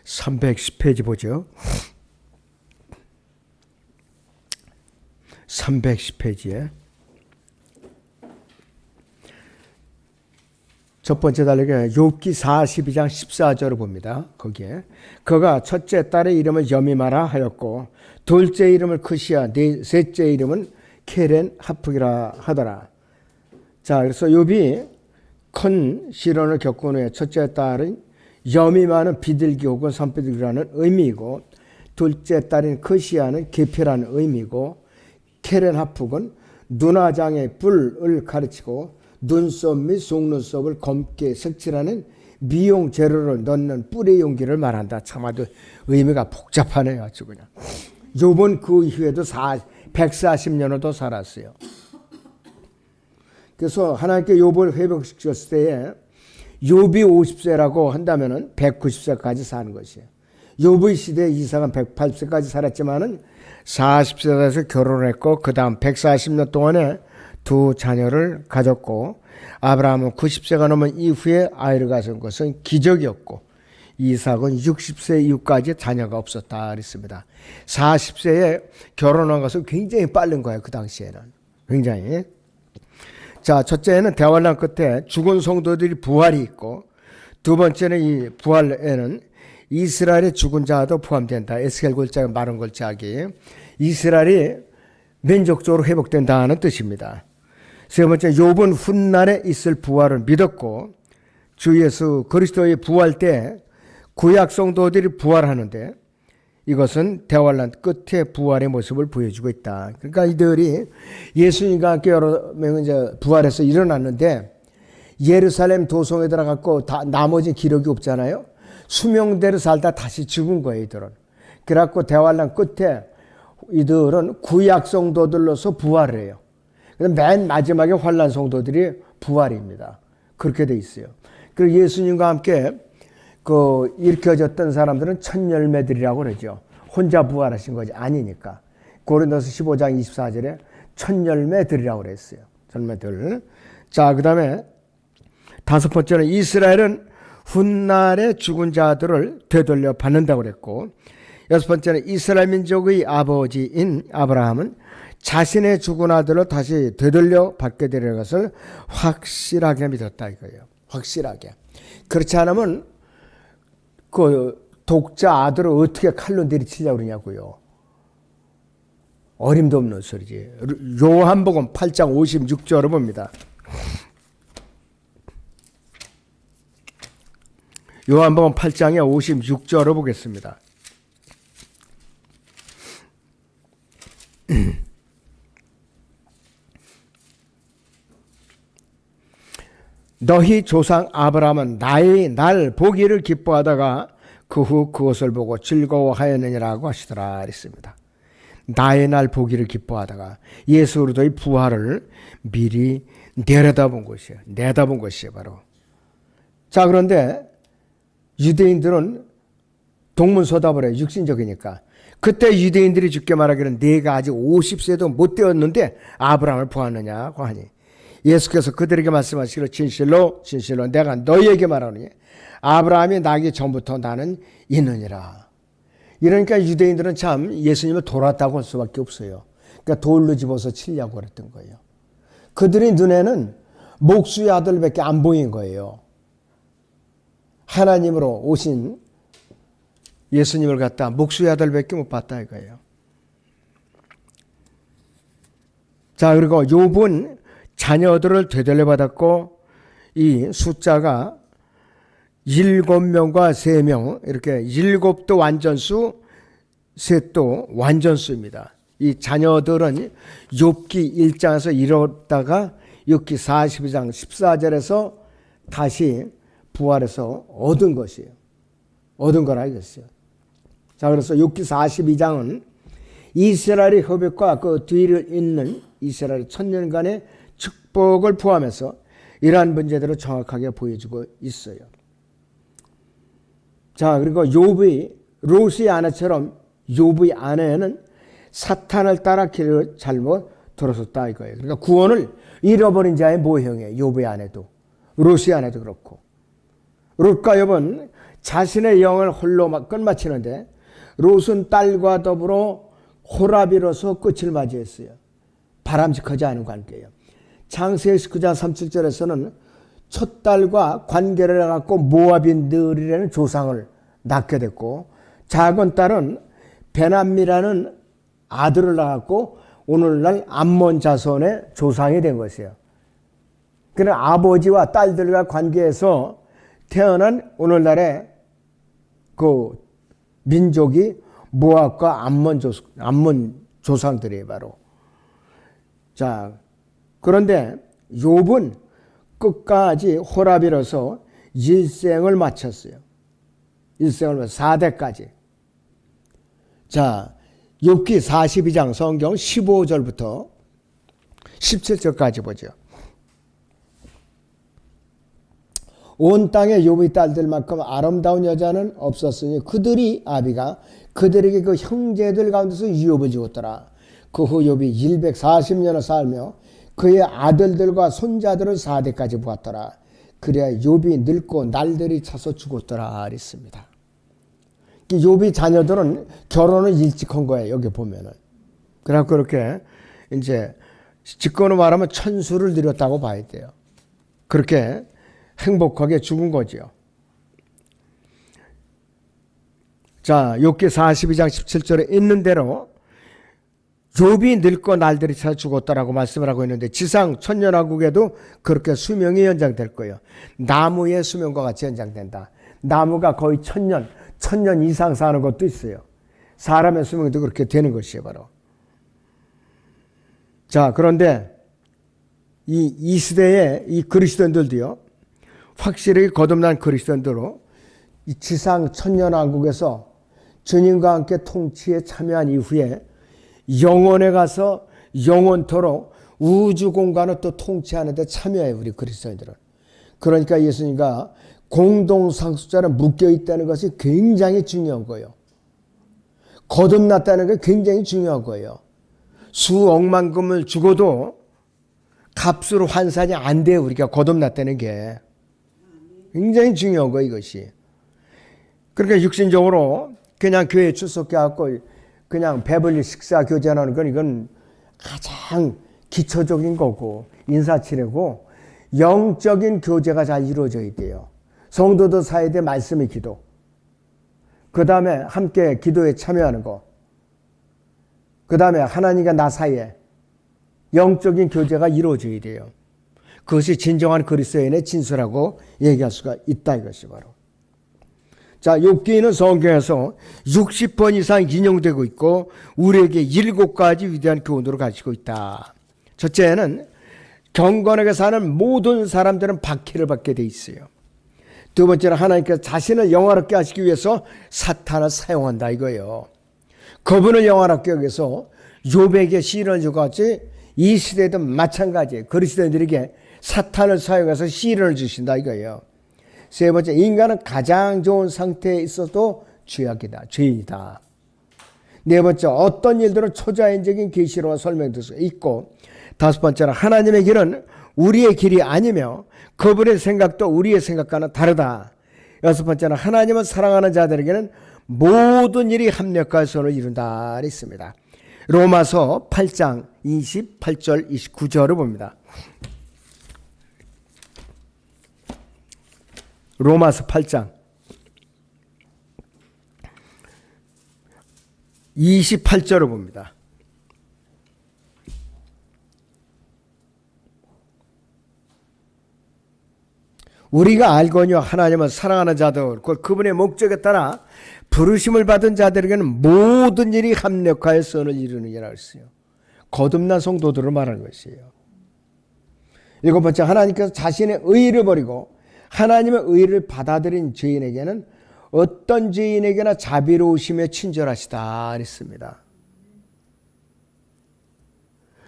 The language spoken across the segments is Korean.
310페이지 보죠. 310페이지에 첫 번째 달력에 욥기 42장 14절을 봅니다. 거기에 그가 첫째 딸의 이름을 여미마라 하였고 둘째 이름을 크시아, 셋째 이름은 케렌 하프기라 하더라. 자, 그래서 욥이 큰 시련을 겪은 후에 첫째 딸은 여미마는 비둘기 혹은 산비둘기라는 의미이고, 둘째 딸인 크시아는 계피라는 의미이고, 케렌 하프는 눈화장의 뿔을 가르치고 눈썹 및 속눈썹을 검게 색칠하는 미용 재료를 넣는 뿔의 용기를 말한다. 참 아주 의미가 복잡하네요. 아주 그냥. 욥은 그 이후에도 140년을 더 살았어요. 그래서 하나님께 욥을 회복시켰을 때에 욥이 50세라고 한다면 190세까지 사는 것이에요. 욥의 시대에 이삭은 108세까지 살았지만은 40세 돼서 결혼했고 그 다음 140년 동안에 두 자녀를 가졌고, 아브라함은 90세가 넘은 이후에 아이를 가진 것은 기적이었고, 이삭은 60세 이후까지 자녀가 없었다 그랬습니다. 40세에 결혼한 것은 굉장히 빠른 거예요. 그 당시에는 굉장히. 자, 첫째는 대환란 끝에 죽은 성도들이 부활이 있고, 두 번째는 이 부활에는 이스라엘의 죽은 자도 포함된다. 에스겔 골짜기, 마른 골짜기. 이스라엘이 민족적으로 회복된다는 뜻입니다. 세 번째, 욥은 훗날에 있을 부활을 믿었고, 주 예수 그리스도의 부활 때 구약 성도들이 부활하는데, 이것은 대환란 끝에 부활의 모습을 보여주고 있다. 그러니까 이들이 예수님과 함께 여러 명이 이제 부활해서 일어났는데, 예루살렘 도성에 들어갔고 다 나머지 기록이 없잖아요. 수명대로 살다 다시 죽은 거예요, 이들은. 그래갖고 대환란 끝에 이들은 구약 성도들로서 부활을 해요. 맨 마지막에 환란 성도들이 부활입니다. 그렇게 돼 있어요. 그리고 예수님과 함께 일으켜졌던 사람들은 첫 열매들이라고 그러죠. 혼자 부활하신 거지 아니니까. 고린도서 15장 24절에 첫 열매들이라고 그랬어요. 열매들. 자, 그 다음에 다섯 번째는 이스라엘은 훗날에 죽은 자들을 되돌려 받는다고 그랬고, 여섯 번째는 이스라엘 민족의 아버지인 아브라함은 자신의 죽은 아들을 다시 되돌려 받게 되는 것을 확실하게 믿었다 이거예요. 확실하게. 그렇지 않으면 그 독자 아들을 어떻게 칼로 내리치려고 그러냐고요. 어림도 없는 소리지. 요한복음 8장 56절을 봅니다. 요한복음 8장의 56절을 보겠습니다. 너희 조상 아브라함은 날 보기를 기뻐하다가 그 후 그것을 보고 즐거워하였느니라고 하시더라 그랬습니다. 나의 날 보기를 기뻐하다가 예수 그리스도의 부활을 미리 내다본 것이에요. 바로. 자, 그런데 유대인들은 동문서답을 해요. 육신적이니까. 그때 유대인들이 죽게 말하기는 내가 아직 50세도 못 되었는데 아브라함을 보았느냐고 하니, 예수께서 그들에게 말씀하시기를 진실로 내가 너희에게 말하노니 아브라함이 나기 전부터 나는 있느니라. 이러니까 유대인들은 참 예수님을 돌았다고 할 수밖에 없어요. 그러니까 돌로 집어서 치려고 그랬던 거예요. 그들의 눈에는 목수의 아들밖에 안 보인 거예요. 하나님으로 오신 예수님을 갖다 목수의 아들밖에 못 봤다 이거예요. 자, 그리고 욥은 자녀들을 되돌려 받았고, 이 숫자가 7명과 3명, 이렇게 7도 완전수, 3도 완전수입니다. 이 자녀들은 욥기 1장에서 이뤘다가 욥기 42장 14절에서 다시 부활해서 얻은 것이에요. 얻은 거라 이것이요. 자, 그래서 욥기 42장은 이스라엘의 협약과 그 뒤를 잇는 이스라엘의 천년간의 축복을 포함해서 이러한 문제들을 정확하게 보여주고 있어요. 자, 그리고 욥의 롯의 아내처럼 욥의 아내는 사탄을 따라 길을 잘못 들어섰다 이거예요. 그러니까 구원을 잃어버린 자의 모형이에요. 욥의 아내도, 롯의 아내도 그렇고. 롯과 욥은 자신의 영을 홀로 끝마치는데 롯은 딸과 더불어 호라비로서 끝을 맞이했어요. 바람직하지 않은 관계예요. 창세기 19장 37절에서는 첫 딸과 관계를 해갖고 모압인들이라는 조상을 낳게 됐고, 작은 딸은 베남미라는 아들을 낳았고 오늘날 암몬 자손의 조상이 된 것이에요. 그는 아버지와 딸들과 관계에서 태어난 오늘날의 그 민족이 모압과 암몬 조상들이에요, 바로. 자, 그런데 욥은 끝까지 호라비로서 일생을 마쳤어요. 일생을 마쳤어요. 4대까지. 자, 욥기 42장 성경 15절부터 17절까지 보죠. 온 땅에 욥의 딸들만큼 아름다운 여자는 없었으니 그들이 아비가 그들에게 그 형제들 가운데서 유업을 주었더라. 그 후 욥이 140년을 살며 그의 아들들과 손자들을 4대까지 보았더라. 그래야 욥이 늙고 날들이 차서 죽었더라 그랬습니다. 욥의 자녀들은 결혼을 일찍 한 거예요. 여기 보면은. 그래서 그렇게 이제 직권으로 말하면 천수를 누렸다고 봐야 돼요. 그렇게 행복하게 죽은 거죠. 자, 욥기 42장 17절에 있는 대로 욥이 늙고 날들이 차 죽었다라고 말씀을 하고 있는데 지상 천년왕국에도 그렇게 수명이 연장될 거예요. 나무의 수명과 같이 연장된다. 나무가 거의 천년 이상 사는 것도 있어요. 사람의 수명도 그렇게 되는 것이에요, 바로. 자, 그런데 이 시대의 이 그리스도인들도요, 확실히 거듭난 그리스도인들로 이 지상 천년왕국에서 주님과 함께 통치에 참여한 이후에 영원에 가서 영원토록 우주 공간을 또 통치하는 데 참여해요, 우리 그리스도인들은. 그러니까 예수님과 공동상속자로 묶여있다는 것이 굉장히 중요한 거예요. 거듭났다는 게 굉장히 중요한 거예요. 수억만금을 주고도 값으로 환산이 안 돼요, 우리가 거듭났다는 게. 굉장히 중요한 거예요, 이것이. 그러니까 육신적으로 그냥 교회에 출석해갖고 그냥 배불리 식사 교제하는 건 이건 가장 기초적인 거고 인사치레고 영적인 교제가 잘 이루어져야 돼요. 성도들 사이에 말씀의 기도, 그 다음에 함께 기도에 참여하는 거, 그 다음에 하나님과 나 사이에 영적인 교제가 이루어져야 돼요. 그것이 진정한 그리스도인의 진수라고 얘기할 수가 있다, 이것이 바로. 자, 욥기는 성경에서 60번 이상 인용되고 있고 우리에게 7가지 위대한 교훈으로 가지고 있다. 첫째는 경건하게 사는 모든 사람들은 박해를 받게 돼 있어요. 두 번째는 하나님께서 자신을 영화롭게 하시기 위해서 사탄을 사용한다, 이거예요. 그분을 영화롭게 하기 위해서 욥에게 시련을 주고 같이 이 시대에도 마찬가지예요. 그리스도인들에게 사탄을 사용해서 시련을 주신다, 이거예요. 세 번째, 인간은 가장 좋은 상태에 있어도 죄악이다, 죄인이다. 네 번째, 어떤 일들은 초자연적인 계시로만 설명될 수 있고, 다섯 번째는 하나님의 길은 우리의 길이 아니며 그분의 생각도 우리의 생각과는 다르다. 여섯 번째는 하나님을 사랑하는 자들에게는 모든 일이 합력할 선을 이룬다 했습니다. 로마서 8장 28절 29절을 봅니다. 로마서 8장 28절을 봅니다. 우리가 알거니와 하나님을 사랑하는 자들, 그분의 목적에 따라 부르심을 받은 자들에게는 모든 일이 합력하여 선을 이루느니라 했어요. 거듭난 성도들을 말하는 것이에요. 일곱 번째, 하나님께서 자신의 의의를 버리고 하나님의 의의를 받아들인 죄인에게는 어떤 죄인에게나 자비로우시며 친절하시다 했습니다.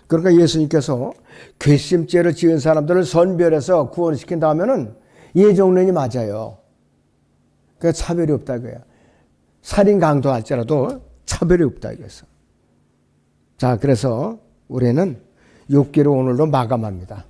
그러니까 예수님께서 괘씸죄를 지은 사람들을 선별해서 구원시킨다 하면은 예정론이 맞아요. 그러니까 차별이 없다 이거야. 살인 강도할지라도 차별이 없다 이거였어. 자, 그래서 우리는 욥기를 오늘로 마감합니다.